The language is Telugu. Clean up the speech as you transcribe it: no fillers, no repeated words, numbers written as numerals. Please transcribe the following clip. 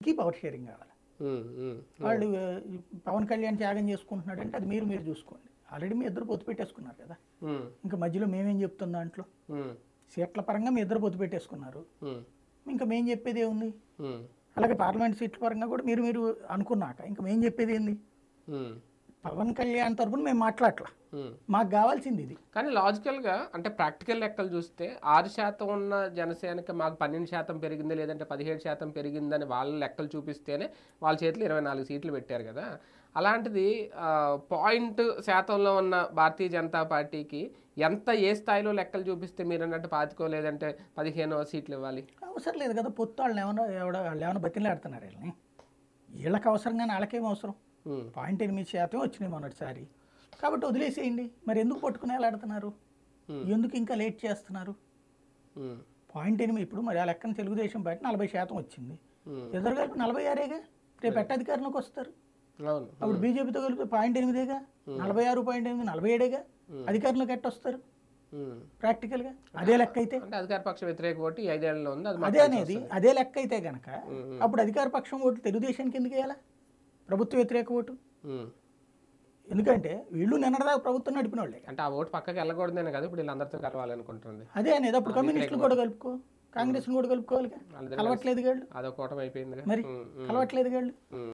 అందరికీ పవర్ షేరింగ్ కావాలి. వాళ్ళు పవన్ కళ్యాణ్ త్యాగం చేసుకుంటున్నాడంటే అది మీరు చూసుకోండి. ఆల్రెడీ మీ ఇద్దరు పొత్తు పెట్టేసుకున్నారు కదా, ఇంకా మధ్యలో మేమేం చెప్తాం దాంట్లో? సీట్ల పరంగా మీ ఇద్దరు పొత్తు పెట్టేసుకున్నారు, ఇంకా మేము చెప్పేది ఏముంది? అలాగే పార్లమెంట్ సీట్ల పరంగా కూడా మీరు అనుకున్నాక ఇంకా మేము చెప్పేది ఏంది? పవన్ కళ్యాణ్ తరఫున మేము మాట్లాడట్లా, మాకు కావాల్సింది ఇది. కానీ లాజికల్గా అంటే ప్రాక్టికల్ లెక్కలు చూస్తే 6% ఉన్న జనసేనకి మాకు 12% పెరిగింది, లేదంటే 17% పెరిగిందని వాళ్ళ లెక్కలు చూపిస్తేనే వాళ్ళ చేతిలో 24 సీట్లు పెట్టారు కదా. అలాంటిది పాయింట్ శాతంలో ఉన్న భారతీయ జనతా పార్టీకి ఏ స్థాయిలో లెక్కలు చూపిస్తే మీరు అన్నట్టు 25 లేదంటే 15 సీట్లు ఇవ్వాలి? అవసరం లేదు కదా, పొత్తు వాళ్ళు ఏమైనా బతిలాడుతున్నారు వీళ్ళని. వీళ్ళకి అవసరం కానీ వాళ్ళకేం అవసరం? 0.8% వచ్చినాయి మొన్నటిసారి, కాబట్టి వదిలేసేయండి. మరి ఎందుకు పట్టుకుని ఆడుతున్నారు? ఎందుకు ఇంకా లేట్ చేస్తున్నారు? 0.8 ఇప్పుడు మరి ఆ లెక్కన తెలుగుదేశం పార్టీ 40% వచ్చింది, ఎదురు కలిపి 46గా రేపు ఎట్ట అధికారంలోకి వస్తారు? అప్పుడు బీజేపీతో కలిపి 0.8గా 46.8 47గా అధికారంలోకి ఎట్ట వస్తారు? ప్రాక్టికల్ గా అదే లెక్క అయితే అధికార పక్ష వ్యతిరేక ఓటు 5 ఏళ్లలో ఉంది, అదే అనేది అదే లెక్క అయితే గనక అప్పుడు అధికార పక్షం ఓటు తెలుగుదేశానికి ఎందుకు వేయాలా? ప్రభుత్వ వ్యతిరేక ఓటు. ఎందుకంటే వీళ్ళు నిన్నటిదాకా ప్రభుత్వం నడిపిన వాళ్ళే. అంటే ఆ ఓటు పక్కకి వెళ్ళకూడదనే కదా ఇప్పుడు వీళ్ళందరితో కలవాలనుకుంటుంది. అదే అనేది అప్పుడు కమ్యూనిస్టులు కూడా కలుపుకో, కాంగ్రెస్ కూడా కలుపుకోవాలి. కలవట్లేదు గాళ్ళు, అదొక కూటమి అయిపోయింది మరి కలవట్లేదు గాళ్ళు.